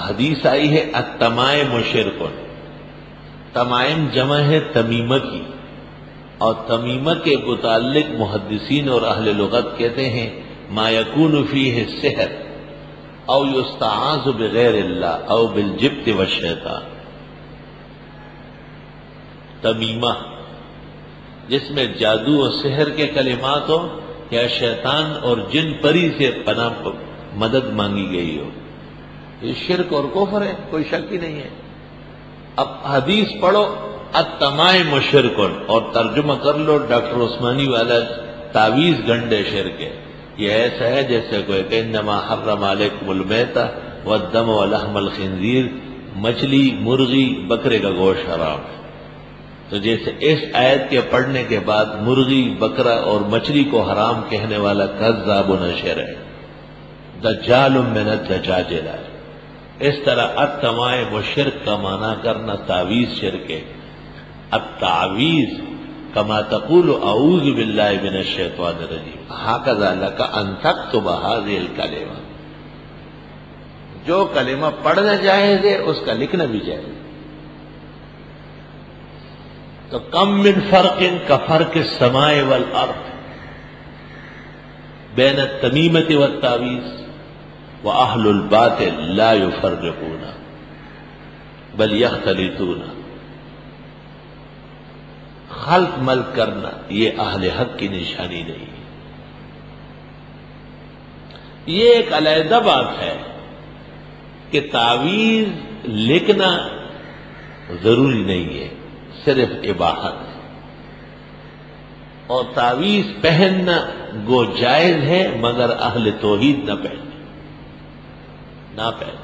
حدیث آئی ہے التمائم شرک، تمائم جمع ہے تمیمہ کی، اور تمیمہ کے متعلق محدثین اور اہل لغت کہتے ہیں ما یکون فیہ السحر او یستعاذ بغیر اللہ او بالجبت والشیطان۔ تمیمہ جس میں جادو و سحر کے کلمات ہو یا شیطان اور جن پری سے پناہ مدد مانگی گئی ہو، یہ شرک اور کفر ہے، کوئی شک ہی نہیں ہے۔ اب حدیث پڑھو التمائم شرک اور ترجمہ کر لو ڈاکٹر عثمانی والا تعویذ گنڈے شرک ہے، یہ ایسا ہے جیسے کوئی کہ انما حرم علیکم المیتۃ والدم ولحم الخنزیر، مچھلی مرغی بکرے کا گوشت حرام ہے۔ تو جیسے اس آیت کے پڑھنے کے بعد مرغی بکرا اور مچھلی کو حرام کہنے والا کذاب و نشر ہے، دجال من الدجاجل ہے۔ اس طرح التمائم شرک کا معنی کرنا تعویذ شرک ہے۔ التعویذ کما تقول اعوذ باللہ من الشیطان الرجیم ھکذا لک ان تکتب ھذہ الکلمہ، جو کلمہ پڑھنا جائز ہے اس کا لکھنا بھی جائز ہے۔ تو کم من فرق کفرق السماء والارض بین التمیمۃ والتعویذ واہل الباطل لا یفرقون بل یختلطون۔ خلط ملط کرنا یہ اہل حق کی نشانی نہیں ہے۔ یہ ایک علیحدہ بات ہے کہ تعویذ لکھنا ضروری نہیں ہے، صرف اباحت ہے، اور تعویذ پہننا گو جائز ہے مگر اہل توحید نہ پہنے، نہ پہنے۔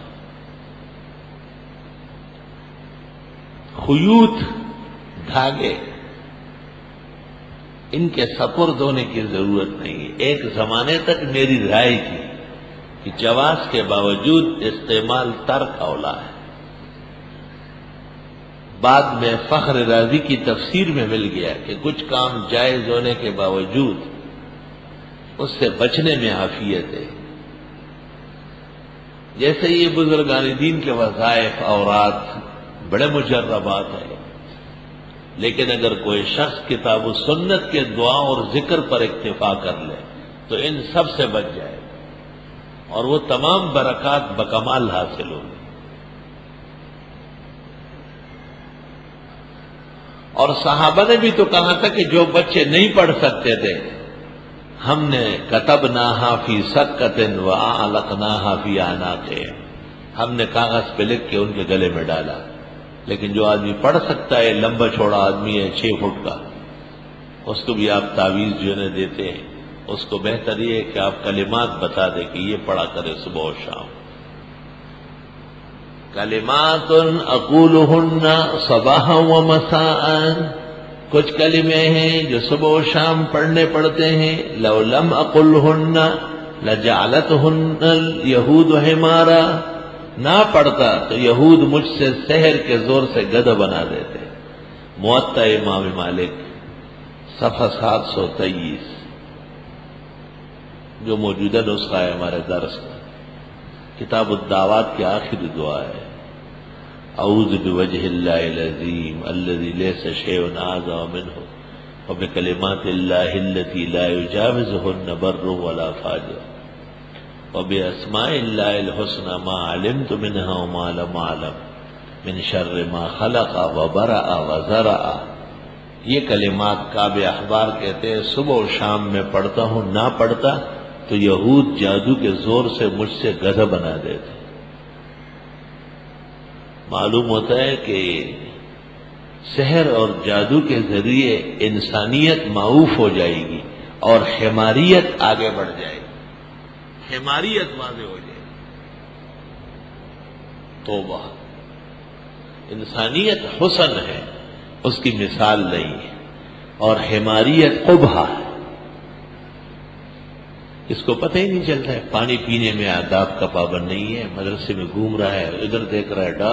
خیوط دھاگے ان کے سپرد ہونے کی ضرورت نہیں ہے۔ ایک زمانے تک میری رائے تھی کہ جواز کے باوجود استعمال ترک اولا ہے، بعد میں فخر رازی کی تفسیر میں مل گیا کہ کچھ کام جائز ہونے کے باوجود اس سے بچنے میں عافیت ہے، جیسے یہ بزرگان دین کے وظائف اوراد بڑے مجربات ہیں، لیکن اگر کوئی شخص کتاب و سنت کے دعا اور ذکر پر اکتفا کر لے تو ان سب سے بچ جائے اور وہ تمام برکات بکمال حاصل ہوگی۔ اور صحابہ نے بھی تو کہا تھا کہ جو بچے نہیں پڑھ سکتے تھے ہم نے کتبناہا فی سکۃ وَأَعْلَقْنَاهَا فی اعناقہم، ہم نے کاغذ پہ لکھ کے ان کے گلے میں ڈالا۔ لیکن جو آدمی پڑھ سکتا ہے، لمبا چوڑا آدمی ہے 6 فٹ کا، اس کو بھی آپ تعویذ جو ہے دیتے ہیں، اس کو بہتر یہ ہے کہ آپ کلمات بتا دیں کہ یہ پڑھا کرے صبح و شام۔ کلمات اقولہن صباحا و مساء، کچھ کلمے ہیں جو صبح و شام پڑھنے پڑتے ہیں۔ لو لم اقلہن لجعلتہن الیہود حمارا، نہ پڑھتا تو یہود مجھ سے سحر کے زور سے گدھا بنا دیتے۔ موطا امام مالک صفحہ 723 جو موجودہ نسخہ ہے ہمارے درس کا، کتاب الدعوات کی آخری دعا ہے، اعوذ بوجہ اللہ العظیم الذی لیس شیء اعظم منہ وبکلمات اللہ التی لا یجاوزہن بر ولا فاجر وباسماء اللہ الحسنى ما علمت منها وما لم اعلم من شر ما خلق وبرأ وزرع۔ یہ کلمات کعب احبار کہتے ہیں صبح و شام میں پڑھتا ہوں، نہ پڑھتا تو یہود جادو کے زور سے مجھ سے گدھا بنا دیتے۔ معلوم ہوتا ہے کہ سحر اور جادو کے ذریعے انسانیت معوف ہو جائے گی اور حماریت آگے بڑھ جائے گی، حماریت واضح ہو جائے گی۔ توبہ! انسانیت حسن ہے، اس کی مثال نہیں ہے، اور حماریت قبح ہے، اس کو پتہ ہی نہیں چلتا ہے۔ پانی پینے میں آداب کا پابند نہیں ہے، مدرسے میں گھوم رہا ہے، ادھر دیکھ رہا ہے